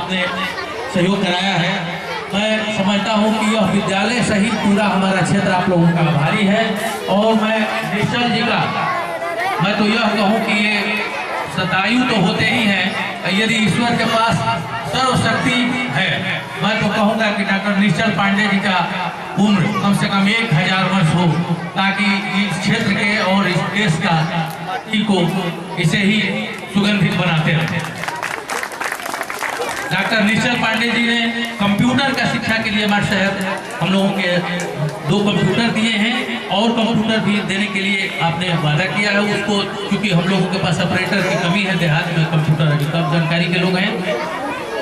आपने सहयोग कराया है। मैं समझता हूँ कि यह विद्यालय सहित पूरा हमारा क्षेत्र आप लोगों का आभारी है। और मैं निश्चल जी का मैं तो यह कहूँ कि ये शतायु तो होते ही हैं, यदि ईश्वर के पास सर्वशक्ति है, मैं तो कहूँगा कि डॉक्टर निश्चल पांडे जी का उम्र कम से कम 1000 वर्ष हो, ताकि इस क्षेत्र के और इस देश का को इसे ही सुगंधित बनाते रहे। डॉक्टर निश्चल पांडे जी ने कंप्यूटर का शिक्षा के लिए हमारे शहर हम लोगों के 2 कंप्यूटर दिए हैं और कंप्यूटर भी देने के लिए आपने वादा किया है उसको, क्योंकि हम लोगों के पास ऑपरेटर की कमी है, देहात में कंप्यूटर अभी कम जानकारी के लोग हैं।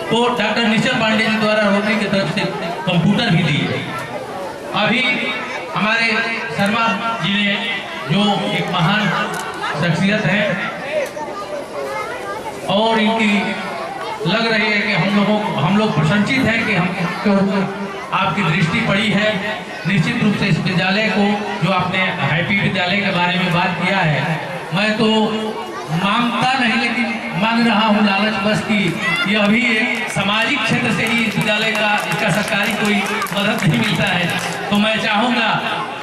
तो डॉक्टर निश्चल पांडे जी द्वारा रोटरी की तरफ से कंप्यूटर भी दिए। अभी हमारे शर्मा जी ने जो एक महान शख्सियत है और इनकी लग रही है कि हम लोग प्रशंसित हैं कि हम आपकी दृष्टि पड़ी है। निश्चित रूप से इस विद्यालय को जो आपने हैप्पी विद्यालय के बारे में बात किया है, मैं तो मांगता नहीं लेकिन मांग रहा हूँ लालच बस की ये अभी एक सामाजिक क्षेत्र से ही विद्यालय का इसका सरकारी कोई मदद नहीं मिलता है। तो मैं चाहूँगा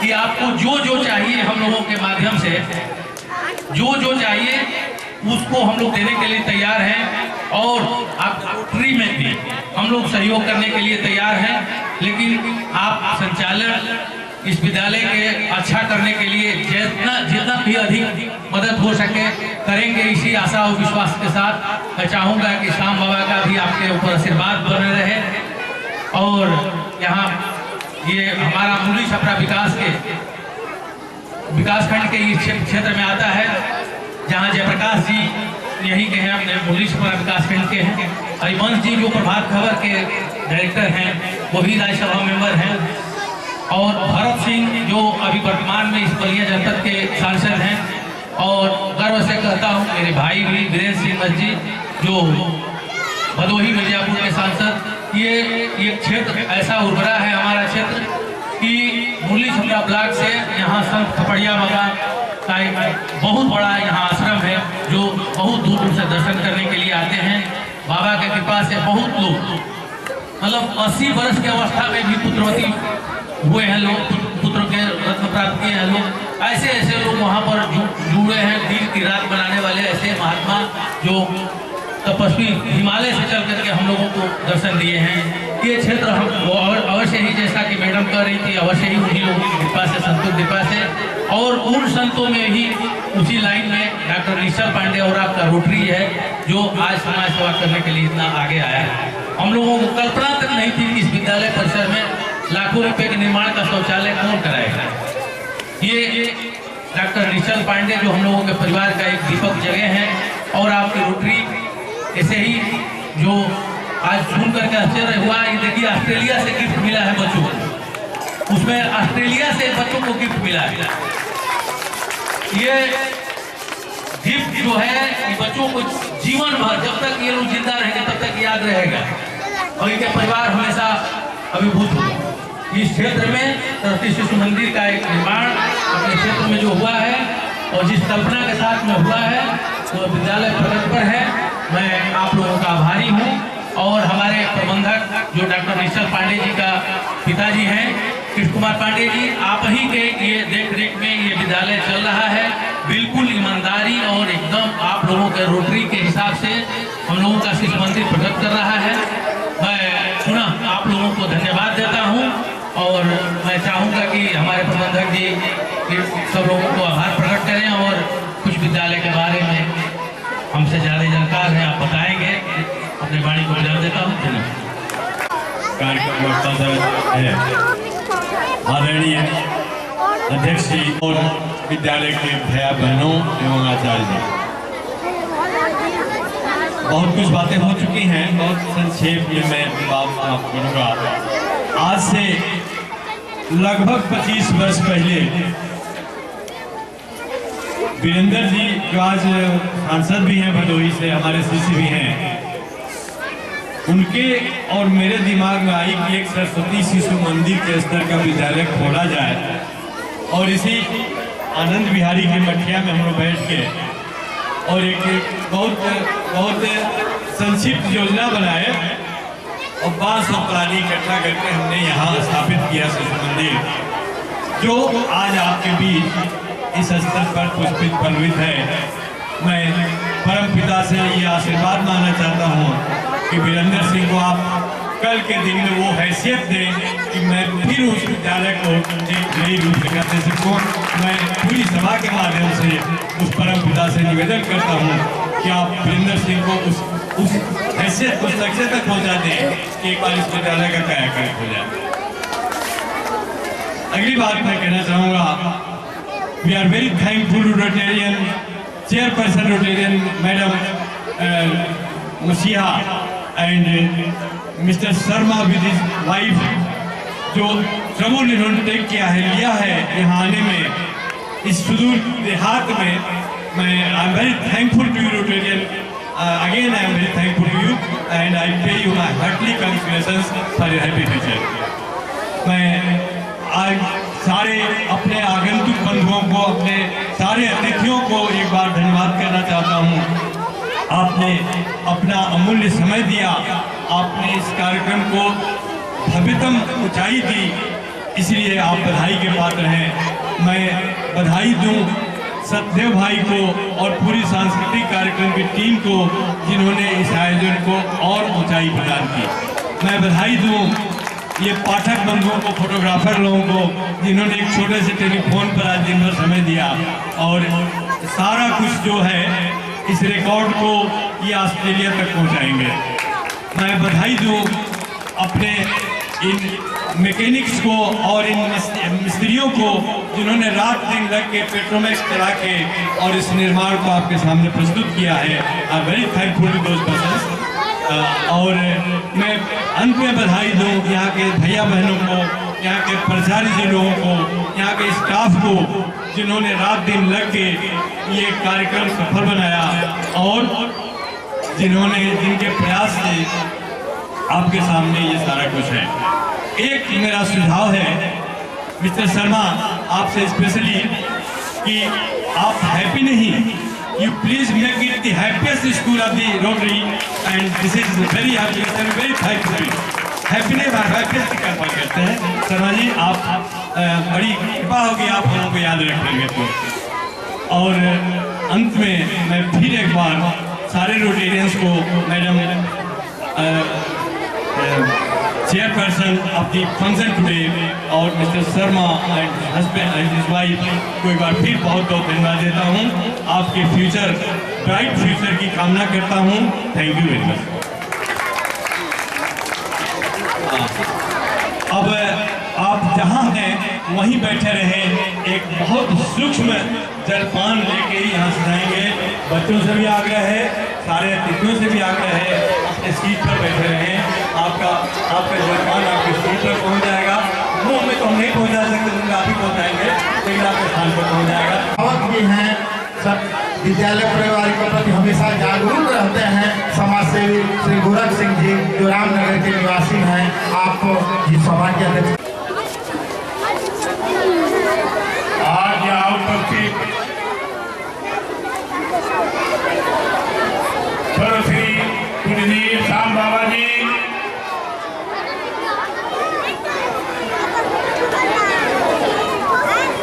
कि आपको जो जो चाहिए हम लोगों के माध्यम से जो जो चाहिए उसको हम लोग देने के लिए तैयार हैं। और आप रोटरी में भी हम लोग सहयोग करने के लिए तैयार हैं, लेकिन आप संचालन इस विद्यालय के अच्छा करने के लिए जितना भी अधिक मदद हो सके करेंगे, इसी आशा और विश्वास के साथ मैं चाहूँगा कि श्याम बाबा का भी आपके ऊपर आशीर्वाद बने रहे। और यहाँ ये हमारा मूली छपरा विकासखंड के इस क्षेत्र में आता है, जहाँ जयप्रकाश जी यहीं के हैं, अपने मूली छपरा विकासखंड के हैं। हरिवंश जी जो प्रभात खबर के डायरेक्टर हैं वो भी राज्यसभा मेंबर हैं। और भरत सिंह जो अभी वर्तमान में इस बलिया जनपद के सांसद हैं। और गर्व से कहता हूँ मेरे भाई भी वीरेंद्र सिंह जी जो भदोही मिर्जापुर के सांसद। ये क्षेत्र ऐसा उर्वरा है हमारा क्षेत्र कि मूली छपरा ब्लॉक से यहाँ संत खपड़िया बाबा का एक बहुत बड़ा यहाँ आश्रम है जो बहुत दूर दूर से दर्शन करने के लिए आते हैं। बाबा के कृपा से बहुत लोग मतलब 80 वर्ष की अवस्था में भी पुत्रवती हुए हैं लोग, पुत्र के रत्न प्राप्त किए हैं लोग। ऐसे लोग वहाँ पर जुड़े हैं, दिन की रात बनाने वाले ऐसे महात्मा जो तपस्वी हिमालय से चल करके हम लोगों को दर्शन दिए हैं। ये क्षेत्र हम अवश्य ही जैसा कि मैडम कह रही थी अवश्य ही उन्हीं लोगों की कृपा से, संतों की कृपा से और उन संतों में ही उसी लाइन में डॉक्टर निश्चल पांडे और आपका रोटरी है जो आज समाज सेवा करने के लिए इतना आगे आया है। हम लोगों को कल्पना तक नहीं थी कि इस विद्यालय परिसर में लाखों रुपए के निर्माण का शौचालय कौन कराएगा। ये डॉक्टर निश्चल पांडे जो हम लोगों के परिवार का एक दीपक जगह है और आपकी रोटरी ऐसे ही जो आज सुन करके आश्चर्य हुआ। ये देखिए ऑस्ट्रेलिया से गिफ्ट मिला है बच्चों को, उसमें ऑस्ट्रेलिया से बच्चों को गिफ्ट मिला है। ये गिफ्ट जो है ये बच्चों को जीवन भर जब तक ये लोग जिंदा रहेंगे तब तक याद रहेगा और इनके परिवार हमेशा अभिभूत होगा। इस क्षेत्र में सरस्वती शिशु मंदिर का एक निर्माण अपने क्षेत्र में जो हुआ है और जिस कल्पना के साथ में हुआ है वो विद्यालय प्रगति पर है। मैं आप लोगों का आभारी हूँ। और हमारे प्रबंधक जो डॉक्टर निश्चल पांडे जी का पिताजी हैं कृष्ण कुमार पांडे जी, आप ही के ये देख रेख में ये विद्यालय चल रहा है। बिल्कुल ईमानदारी और एकदम आप लोगों के रोटरी के हिसाब से हम लोगों का शिशु मंदिर प्रकट कर रहा है। मैं पुनः आप लोगों को धन्यवाद देता हूँ और मैं चाहूँगा कि हमारे प्रबंधक जी सब लोगों को आभार प्रकट करें और कुछ विद्यालय के बारे में हमसे ज़्यादा जानकार हैं, आप बताएंगे। अपने वाणी को विराम देता हूँ। आदरणीय अध्यक्ष जी और विद्यालय के भैया बहनों एवं आचार्य जी, बहुत कुछ बातें हो चुकी हैं, बहुत संक्षेप में मैं बात समाप्त करूँगा। आज से लगभग 25 वर्ष पहले वीरेंद्र जी जो आज सांसद भी हैं भदोही से, हमारे शिष्य भी हैं, उनके और मेरे दिमाग में आई कि एक सरस्वती शिशु मंदिर के स्तर का विद्यालय खोला जाए और इसी आनंद विहारी के मठिया में हम लोग बैठ के और एक बहुत संक्षिप्त योजना बनाए और 500 प्राणी इकट्ठा करके हमने यहाँ स्थापित किया शिशु मंदिर, जो आज आपके बीच इस स्तर पर पुष्पित पल्लवित है। मैं परम पिता से ये आशीर्वाद मांगना चाहता हूँ कि वीरेंद्र सिंह को आप कल के दिन में वो हैसियत दें कि मैं फिर उस विद्यालय को एक नई रूप दिखा दे सकूँ। मैं पूरी सभा के माध्यम से उस परम पिता से निवेदन करता हूँ कि आप वीरेंद्र सिंह को उस हैसियत, उस लक्ष्य तक पहुँचा दें कि एक बार इस विद्यालय का कायाकल्प हो जाए। अगली बात मैं कहना चाहूँगा, we are very thankful to Rotarian chairperson Rotarian madam Masiha and mister Sharma with his wife, जो ट्रबल इन्होंने टेक किया है, लिया है यहाँ आने में, इस सुदूर देहात में। मैं I am very thankful to you Rotarian, again I am very thankful to you and I pay you my heartily congratulations for your happy future. मैं आज सारे अपने आगंतुक बंधुओं को, अपने सारे अतिथियों को एक बार धन्यवाद करना चाहता हूँ। आपने अपना अमूल्य समय दिया, आपने इस कार्यक्रम को भव्यतम ऊंचाई दी, इसलिए आप बधाई के पात्र हैं। मैं बधाई दूं सत्यदेव भाई को और पूरी सांस्कृतिक कार्यक्रम की टीम को, जिन्होंने इस आयोजन को और ऊंचाई प्रदान की। मैं बधाई दूं ये पाठक बंधुओं को, फोटोग्राफर लोगों को, जिन्होंने एक छोटे से टेलीफोन पर आज दिन भर समय दिया और सारा कुछ जो है इस रिकॉर्ड को ये ऑस्ट्रेलिया तक पहुंचाएंगे। मैं बधाई दूं अपने इन मैकेनिक्स को और इन मिस्त्रियों को, जिन्होंने रात दिन लग के पेट्रोमैक्स चला के और इस निर्माण को आपके सामने प्रस्तुत किया है। I am very thankful to those persons. और मैं अंत में बधाई दूं यहाँ के भैया बहनों को, यहाँ के प्राचार्य जी लोगों को, यहाँ के स्टाफ को, जिन्होंने रात दिन लग के ये कार्यक्रम सफल बनाया और जिनके प्रयास से आपके सामने ये सारा कुछ है। एक मेरा सुझाव है मिस्टर शर्मा आपसे स्पेशली कि आप हैप्पी नहीं, you please make it the happiest school of the Rotary and this is very happy, very thankful. Happiness happiest का कॉल करते हैं। शर्मा जी आप बड़ी कृपा होगी, आप लोगों को याद रखेंगे तो। और अंत में मैं फिर एक बार सारे रोटेरियंस को, madam chairperson of the function today और mister Sharma and husband and his wife को एक बार फिर बहुत बहुत धन्यवाद देता हूँ। आपके फ्यूचर, ब्राइट फ्यूचर की कामना करता हूँ। Thank you very much. अब आप जहाँ हैं वहीं बैठे रहें, एक बहुत सूक्ष्म जलपान लेके ही यहाँ से जाएंगे। बच्चों से भी आग्रह है, सारे अतिथियों से भी आग्रह है, अपने सीट पर बैठे रहें। आपका जलपान आपके सीट पर पहुँच जाएगा। मुँह में तो हम नहीं पहुँचा सकते, क्योंकि आप ही पहुँचाएंगे, लेकिन आपके स्थान पर पहुँच जाएगा। बहुत भी हैं, सब विद्यालय परिवार के प्रति हमेशा जागरूक रहते हैं। समाज सेवी श्री गोरख सिंह जी जो रामनगर के निवासी हैं, आपको इस सभा के अध्यक्ष आज यहाँ उपस्थित श्री पूजनीय श्याम बाबा जी,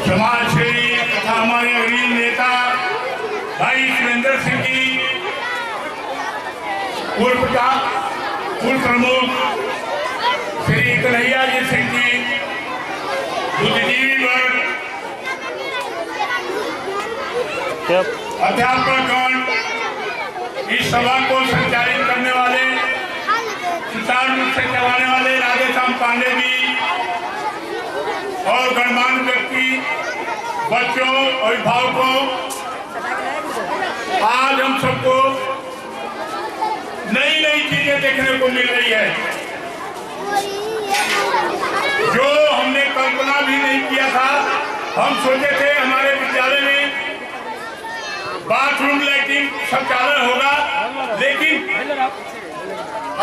समाज सेवी तथा हमारे अग्रणी नेता भाई वीरेंद्र सिंह जी, पूर्व प्रमुख श्री कन्हैया जी सिंह जी, बुद्धिजीवी वर्ग, अध्यापकगण, इस सभा को संचालित करने वाले, सुचारू रूप से चलाने वाले राधेश्याम पांडे जी और गणमान्य व्यक्ति, बच्चों, अभिभावकों, आज हम सबको नई नई चीजें देखने को मिल रही है, जो हमने कल्पना भी नहीं किया था। हम सोचे थे हमारे विद्यालय में बाथरूम, लैट्रिन शौचालय होगा, लेकिन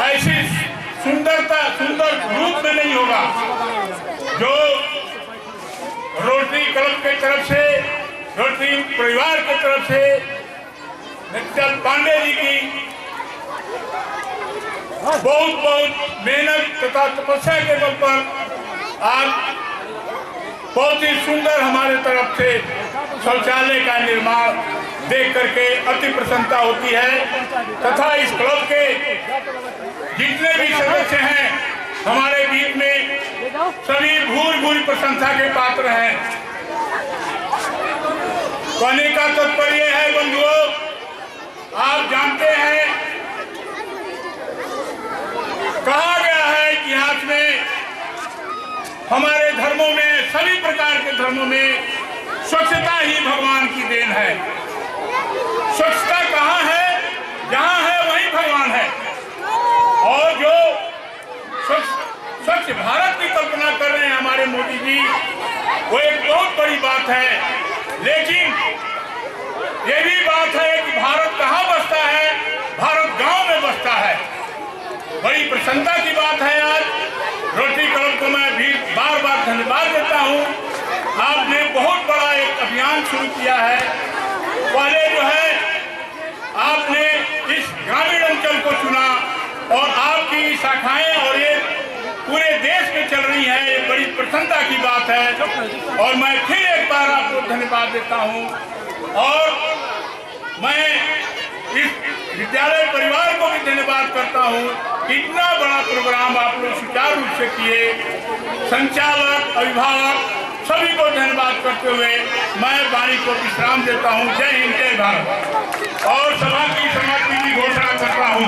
ऐसी सुंदर रूप में नहीं होगा। जो रोटरी क्लब की तरफ से, रोटरी परिवार की तरफ से मिस्टर पांडे जी की बहुत बहुत मेहनत तथा तपस्या के बल पर आज बहुत ही सुंदर हमारे तरफ से शौचालय का निर्माण देख करके अति प्रसन्नता होती है तथा इस क्लब के जितने भी सदस्य हैं हमारे बीच में सभी भूरी प्रशंसा के पात्र हैं। कहने का तात्पर्य है बंधुओं, आप जानते हैं कहा गया है इतिहास में हमारे धर्मों में सभी प्रकार के धर्मों में स्वच्छता ही भगवान की देन है। स्वच्छता कहाँ है? जहाँ है वहीं भगवान है। और जो स्वच्छ भारत की कल्पना कर रहे हैं हमारे मोदी जी, वो एक बहुत बड़ी बात है। लेकिन ये भी बात है कि भारत कहाँ बसता है? भारत गांव में बसता है। बड़ी प्रसन्नता की बात है। आज रोटरी क्लब को मैं भी बार बार धन्यवाद देता हूँ। आपने बहुत बड़ा एक अभियान शुरू किया है। पहले जो है आपने इस ग्रामीण अंचल को चुना और आपकी शाखाएं और ये पूरे देश में चल रही है। ये बड़ी प्रसन्नता की बात है और मैं फिर एक बार आपको धन्यवाद देता हूँ। और मैं इस विद्यालय परिवार को भी धन्यवाद करता हूँ। इतना बड़ा प्रोग्राम आप लोग सुचारू रूप से किए। संचालक, अभिभावक सभी को धन्यवाद करते हुए मैं वाणी को विश्राम देता हूँ। जय हिंद, जय भारत। और सभा की समाप्ति की घोषणा करता हूँ।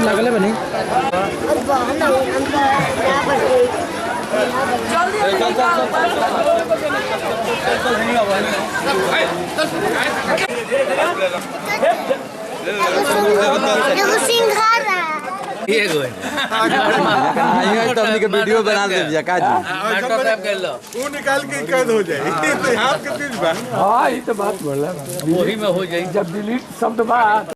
लगले बनी वीडियो बना दे निकाल के कैद हो जाए। हाँ, ये तो बात बोल रहा है। वही में हो जाए जब डिलीट शब्द बात